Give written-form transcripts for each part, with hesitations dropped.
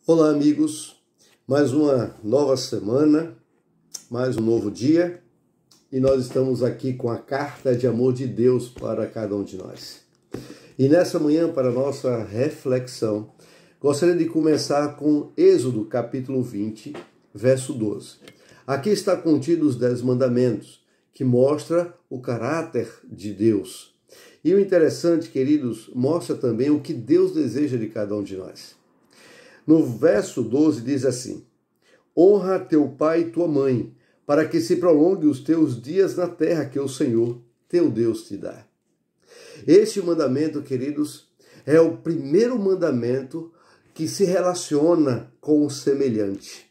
Olá, amigos. Mais uma nova semana, mais um novo dia, e nós estamos aqui com a carta de amor de Deus para cada um de nós. E nessa manhã, para a nossa reflexão, gostaria de começar com Êxodo, capítulo 20, verso 12. Aqui está contido os 10 mandamentos, que mostra o caráter de Deus. E o interessante, queridos, mostra também o que Deus deseja de cada um de nós. No verso 12 diz assim: honra teu pai e tua mãe, para que se prolongue os teus dias na terra que o Senhor, teu Deus, te dá. Este mandamento, queridos, é o primeiro mandamento que se relaciona com o semelhante.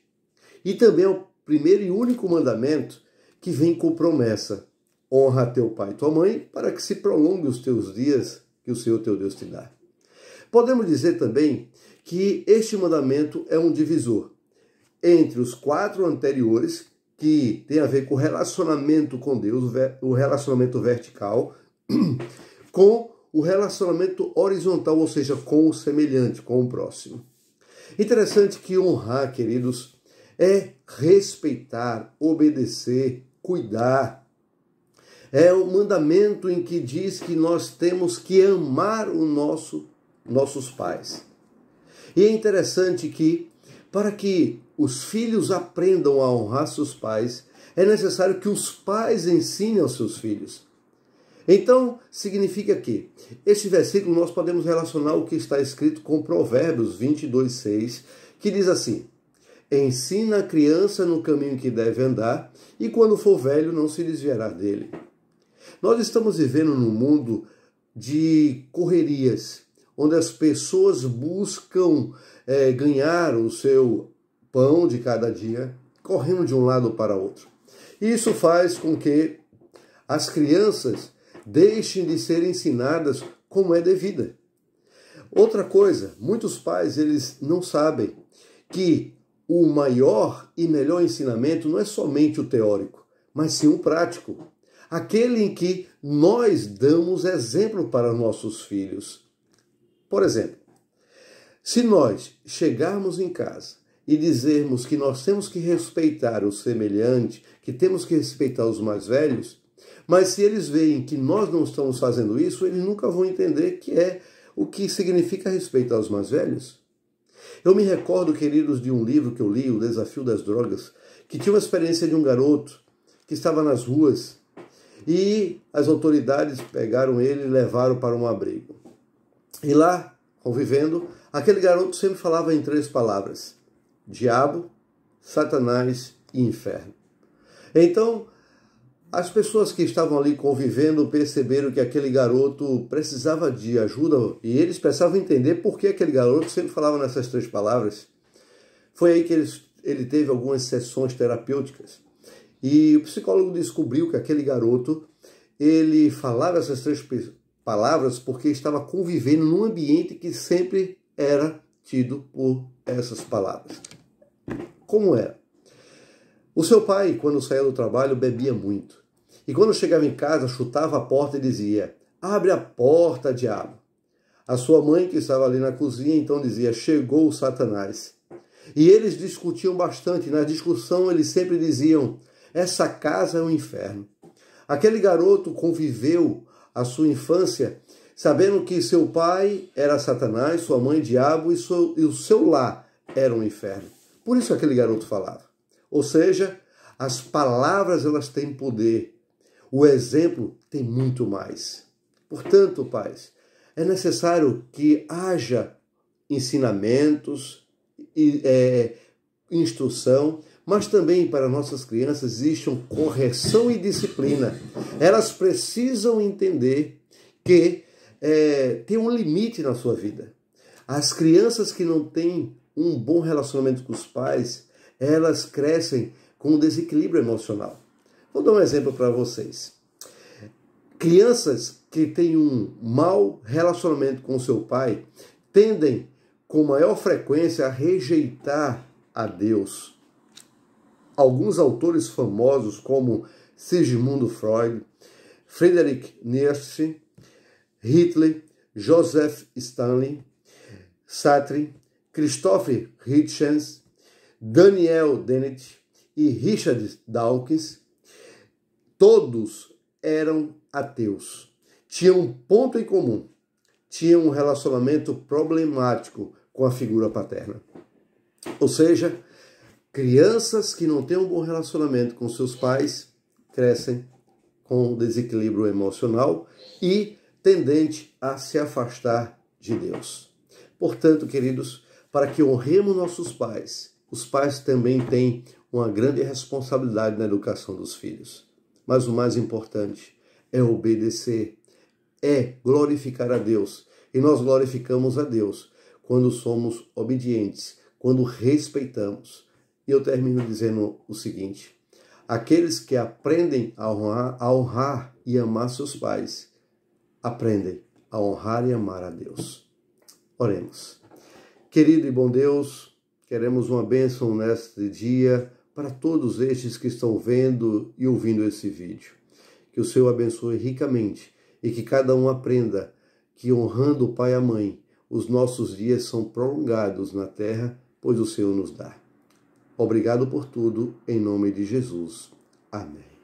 E também é o primeiro e único mandamento que vem com promessa: honra teu pai e tua mãe, para que se prolongue os teus dias que o Senhor teu Deus te dá. Podemos dizer também que este mandamento é um divisor entre os 4 anteriores, que tem a ver com o relacionamento com Deus, o relacionamento vertical, com o relacionamento horizontal, ou seja, com o semelhante, com o próximo. Interessante que honrar, queridos, é respeitar, obedecer, cuidar. É um mandamento em que diz que nós temos que amar nossos pais. E é interessante que, para que os filhos aprendam a honrar seus pais, é necessário que os pais ensinem aos seus filhos. Então, significa que este versículo nós podemos relacionar o que está escrito com Provérbios 22:6, que diz assim: ensina a criança no caminho que deve andar, e quando for velho não se desviará dele. Nós estamos vivendo num mundo de correrias, onde as pessoas buscam ganhar o seu pão de cada dia, correndo de um lado para outro. Isso faz com que as crianças deixem de ser ensinadas como é devida. Outra coisa, muitos pais eles não sabem que o maior e melhor ensinamento não é somente o teórico, mas sim o prático. Aquele em que nós damos exemplo para nossos filhos. Por exemplo, se nós chegarmos em casa e dizermos que nós temos que respeitar o semelhante, que temos que respeitar os mais velhos, mas se eles veem que nós não estamos fazendo isso, eles nunca vão entender o que significa respeitar os mais velhos. Eu me recordo, queridos, de um livro que eu li, O Desafio das Drogas, que tinha uma experiência de um garoto que estava nas ruas e as autoridades pegaram ele e levaram para um abrigo. E lá, convivendo, aquele garoto sempre falava em 3 palavras: diabo, Satanás e inferno. Então, as pessoas que estavam ali convivendo perceberam que aquele garoto precisava de ajuda e eles precisavam entender por que aquele garoto sempre falava nessas 3 palavras. Foi aí que ele teve algumas sessões terapêuticas. E o psicólogo descobriu que aquele garoto, ele falava essas 3 palavras porque estava convivendo num ambiente que sempre era tido por essas palavras. Como era? O seu pai, quando saía do trabalho, bebia muito. E quando chegava em casa, chutava a porta e dizia: abre a porta, diabo. A sua mãe, que estava ali na cozinha, então dizia: chegou o Satanás. E eles discutiam bastante. Na discussão, eles sempre diziam: essa casa é um inferno. Aquele garoto conviveu a sua infância sabendo que seu pai era Satanás, sua mãe diabo e o seu lar era um inferno. Por isso aquele garoto falava. Ou seja, as palavras elas têm poder. O exemplo tem muito mais. Portanto, pais, é necessário que haja ensinamentos, instrução, mas também para nossas crianças existam correção e disciplina. Elas precisam entender que tem um limite na sua vida. As crianças que não têm um bom relacionamento com os pais, elas crescem com um desequilíbrio emocional. Vou dar um exemplo para vocês. Crianças que têm um mau relacionamento com seu pai tendem com maior frequência a rejeitar a Deus. Alguns autores famosos como Sigmund Freud, Friedrich Nietzsche, Hitler, Joseph Stalin, Sartre, Christopher Hitchens, Daniel Dennett e Richard Dawkins, todos eram ateus. Tinham um ponto em comum. Tinham um relacionamento problemático com a figura paterna. Ou seja, crianças que não têm um bom relacionamento com seus pais crescem com desequilíbrio emocional e tendente a se afastar de Deus. Portanto, queridos, para que honremos nossos pais, os pais também têm uma grande responsabilidade na educação dos filhos. Mas o mais importante é obedecer, é glorificar a Deus. E nós glorificamos a Deus quando somos obedientes, quando respeitamos. E eu termino dizendo o seguinte: aqueles que aprendem a honrar e amar seus pais, aprendem a honrar e amar a Deus. Oremos. Querido e bom Deus, queremos uma bênção neste dia para todos estes que estão vendo e ouvindo esse vídeo. Que o Senhor abençoe ricamente e que cada um aprenda que honrando o pai e a mãe, os nossos dias são prolongados na terra, pois o Senhor nos dá. Obrigado por tudo, em nome de Jesus. Amém.